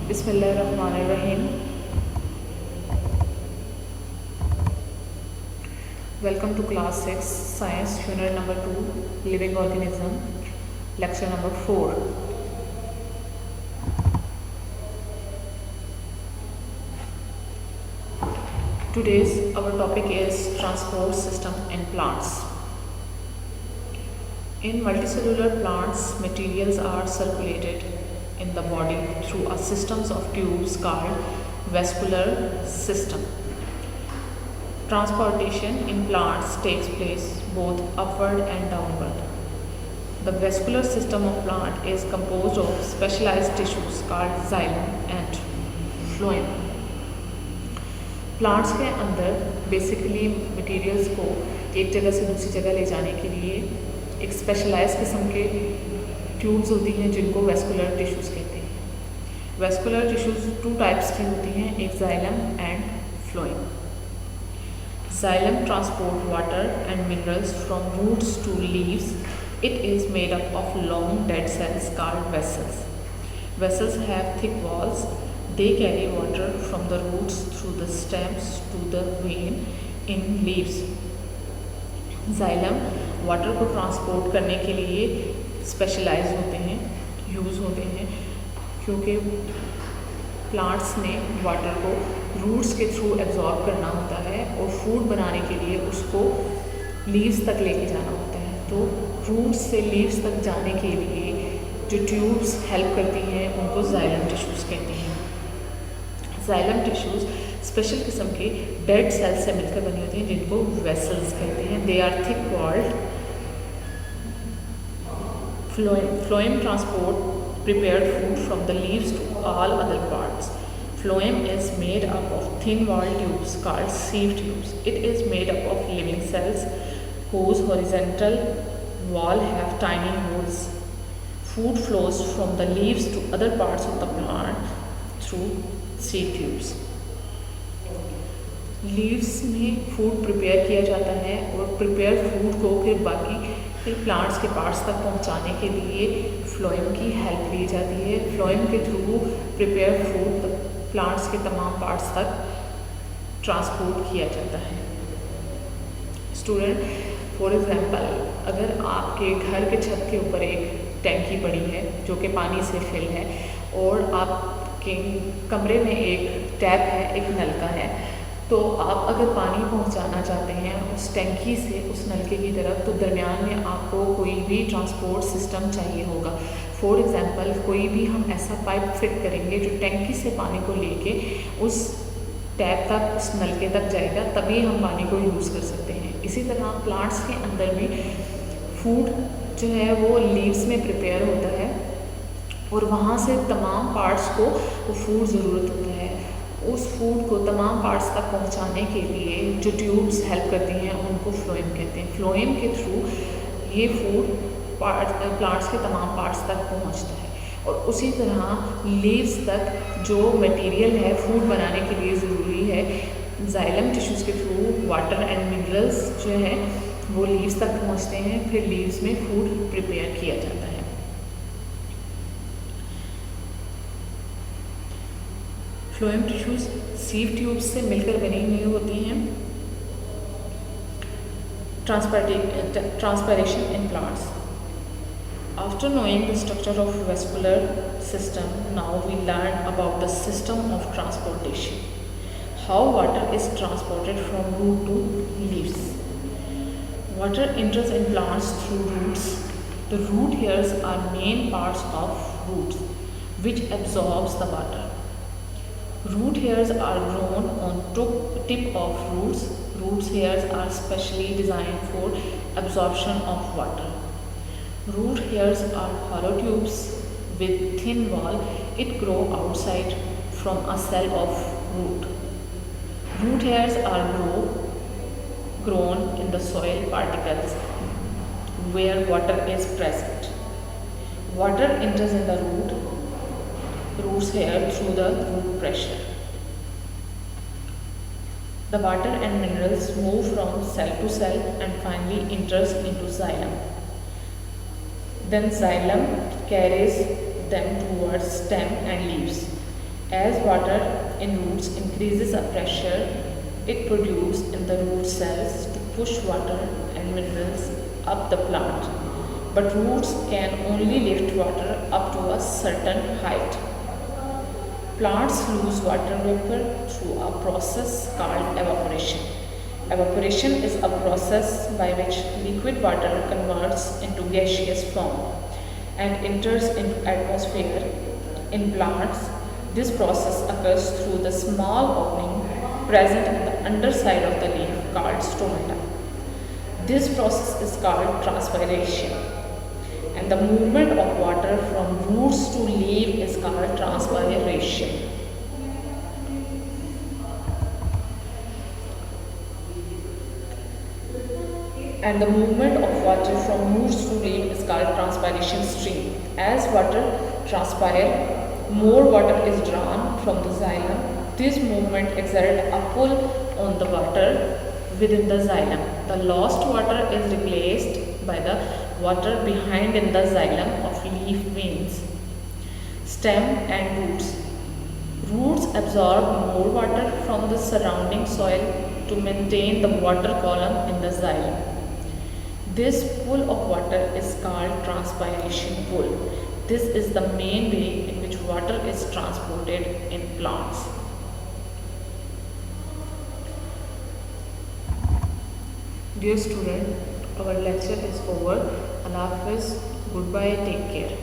Bismillahirrahmanirrahim. Welcome to class 6 science unit number 2 living organism lecture number 4. Today's our topic is transport system in plants. In multicellular plants, materials are circulated in the body through a systems of tubes called vascular system. Transportation in plants takes place both upward and downward. The vascular system of plant is composed of specialized tissues called xylem and phloem. Plants के अंदर basically materials को एक जगह से दूसरी जगह ले जाने के लिए एक स्पेशलाइज किस्म के ट्यूब्स होती हैं जिनको वेस्कुलर टिश्यूज़ कहते हैं। वेस्कुलर टिश्यूज़ टू टाइप्स की होती हैं, एक xylem and phloem. Xylem transport water and minerals from roots to leaves. It is made up of long dead cells called vessels. Vessels have thick walls. They carry water from the roots through the stems to the vein in leaves. Xylem water को transport करने के लिए specialise होते हैं, use होते हैं, क्योंकि plants ने वाटर को रूट्स के थ्रू एब्जॉर्ब करना होता है और फूड बनाने के लिए उसको लीव्स तक लेके जाना होता है। तो रूट्स से लीव्स तक जाने के लिए जो ट्यूब्स हेल्प करती हैं उनको जाइलम टिश्यूज़ कहते हैं। जाइलम टिश्यूज़ स्पेशल किस्म के डेड सेल्स से मिलकर बनी होती हैं जिनको वेसल्स कहते हैं। They are thick walled. Phloem transport prepared food from the leaves to all other parts. Phloem is made up of thin wall tubes called sieve tubes. It is made up of living cells whose horizontal wall have tiny holes. Food flows from the leaves to other parts of the plant through sieve tubes. Leaves में food prepare किया जाता है और prepare food को फिर plants के parts तक पहुंचाने के लिए फ्लोएम की हेल्प ली जाती है। फ्लोएम के थ्रू प्रिपेयर फूड प्लांट्स के तमाम पार्ट्स तक ट्रांसपोर्ट किया जाता है। स्टूडेंट, फॉर एग्जांपल, अगर आपके घर के छत के ऊपर एक टैंकी पड़ी है जो कि पानी से फिल है और आपके कमरे में एक टैप है, एक नलका है, तो आप अगर पानी पहुंचाना चाहते हैं उस टैंकी से उस नलके की तरफ, तो दरमियान में आपको कोई भी ट्रांसपोर्ट सिस्टम चाहिए होगा। फॉर एग्जांपल, कोई भी हम ऐसा पाइप फिट करेंगे जो टैंकी से पानी को लेके उस टैप तक, उस नलके तक जाएगा, तभी हम पानी को यूज़ कर सकते हैं। इसी तरह प्लांट्स के अंदर भी फूड जो है वो लीव्स में प्रिपेयर होता है और वहाँ से तमाम पार्ट्स को वो फूड ज़रूरत होता है। उस फूड को तमाम पार्ट्स तक पहुँचाने के लिए जो ट्यूब्स हेल्प करती हैं उनको फ्लोएम कहते हैं। फ्लोएम के थ्रू ये फूड प्लांट्स के तमाम पार्ट्स तक पहुँचता है और उसी तरह लीव्स तक जो मटेरियल है फूड बनाने के लिए ज़रूरी है, जाइलम टिश्यूज़ के थ्रू वाटर एंड मिनरल्स जो है वो लीव्स तक पहुँचते हैं, फिर लीव्स में फूड प्रिपेयर किया जाता है। फ्लोएम टिश्यूज़ सीव ट्यूब्स से मिलकर बनी हुई होती हैं। Transpiration in plants. After knowing the structure of vascular system, now we learn about the system of transportation. How water is transported from root to leaves. Water enters in plants through roots. The root hairs are main parts of roots, which absorbs the water. Root hairs are grown on tip of roots. Root hairs are specially designed for absorption of water. Root hairs are hollow tubes with thin wall. It grow outside from a cell of root. Root hairs are grown in the soil particles where water is present. Water enters in the roots hair through the root pressure. The water and minerals move from cell to cell and finally enters into xylem. Then xylem carries them towards stem and leaves. As water in roots increases the pressure it produces in the root cells to push water and minerals up the plant. But roots can only lift water up to a certain height. Plants lose water vapor through a process called evaporation. Evaporation is a process by which liquid water converts into gaseous form and enters into atmosphere. In plants, this process occurs through the small opening present in the underside of the leaf called stomata. This process is called transpiration, and the movement of water from roots to leaf is called transpiration. And the movement of water from roots to leaf is called transpiration stream. As water transpires, more water is drawn from the xylem. This movement exerts a pull on the water within the xylem. The lost water is replaced by the water behind in the xylem of leaf veins, stem and roots. Roots absorb more water from the surrounding soil to maintain the water column in the xylem. This pull of water is called transpiration pull. This is the main way in which water is transported in plants. Dear student, our lecture is over. Allah Hafiz. Goodbye. Take care.